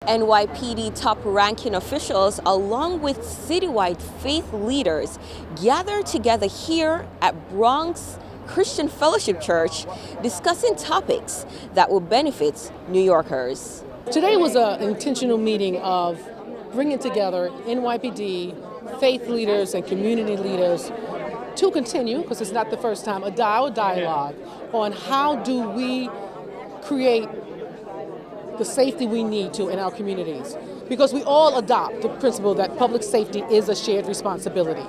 NYPD top-ranking officials, along with citywide faith leaders, gathered together here at Bronx Christian Fellowship Church, discussing topics that will benefit New Yorkers. Today was an intentional meeting of bringing together NYPD, faith leaders, and community leaders to continue, because it's not the first time, a dialogue on how do we create the safety we need to in our communities. Because we all adopt the principle that public safety is a shared responsibility.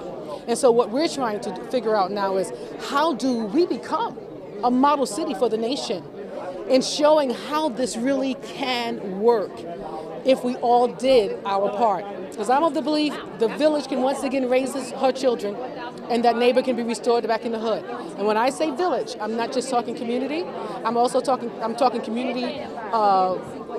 And so what we're trying to figure out now is how do we become a model city for the nation in showing how this really can work if we all did our part. Because I'm of the belief the village can once again raise her children and that neighbor can be restored back in the hood. And when I say village, I'm not just talking community, I'm talking community,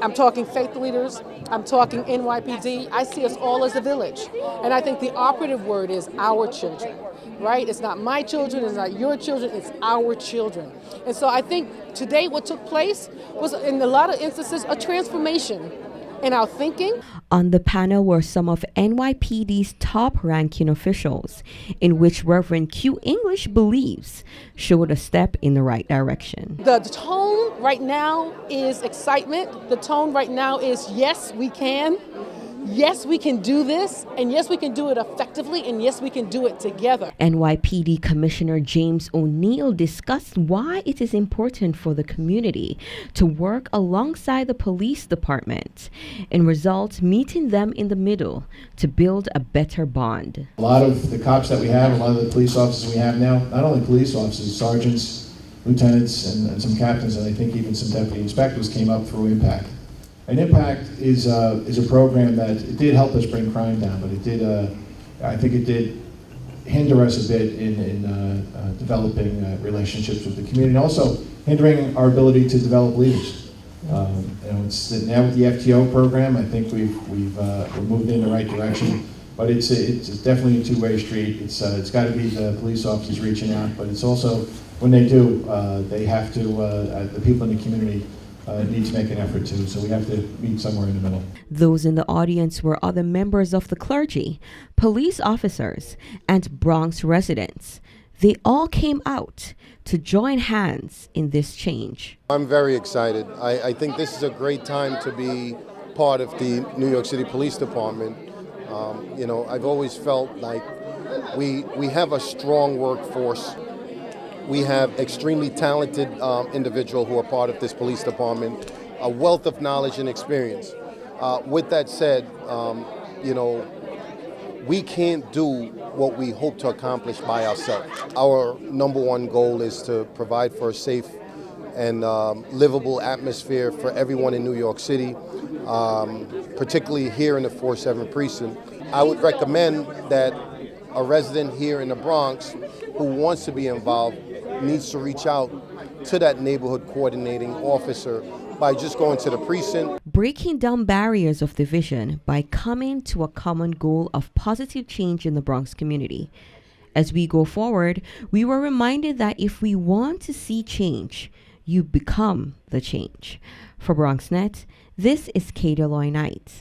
I'm talking faith leaders, I'm talking NYPD. I see us all as a village. And I think the operative word is our children, right? It's not my children, it's not your children, it's our children. And so I think today what took place was, in a lot of instances, a transformation in our thinking. On the panel were some of NYPD's top-ranking officials, in which Reverend Q English believes showed a step in the right direction. The tone right now is excitement. The tone right now is yes, we can. Yes, we can do this, and yes, we can do it effectively, and yes, we can do it together. NYPD Commissioner James O'Neill discussed why it is important for the community to work alongside the police department, and results meeting them in the middle to build a better bond. A lot of the cops that we have, a lot of the police officers we have now, not only police officers, sergeants, lieutenants, and some captains, and I think even some deputy inspectors came up through Impact. And Impact is a program that it did help us bring crime down, but it did, I think it did hinder us a bit in developing relationships with the community, and also hindering our ability to develop leaders. It's now with the FTO program, I think we're moving in the right direction, but it's definitely a two-way street. It's got to be the police officers reaching out, but it's also, when they do, they have to, the people in the community need to make an effort too, so we have to meet somewhere in the middle. Those in the audience were other members of the clergy, police officers, and Bronx residents. They all came out to join hands in this change. I'm very excited. I think this is a great time to be part of the New York City Police Department. I've always felt like we have a strong workforce. We have extremely talented individuals who are part of this police department, a wealth of knowledge and experience. With that said, we can't do what we hope to accomplish by ourselves. Our number one goal is to provide for a safe and livable atmosphere for everyone in New York City, particularly here in the 4-7 precinct. I would recommend that a resident here in the Bronx who wants to be involved needs to reach out to that neighborhood coordinating officer by just going to the precinct. Breaking down barriers of division by coming to a common goal of positive change in the Bronx community. As we go forward, we were reminded that if we want to see change, you become the change. For BronxNet, this is Kate Eloy Knight.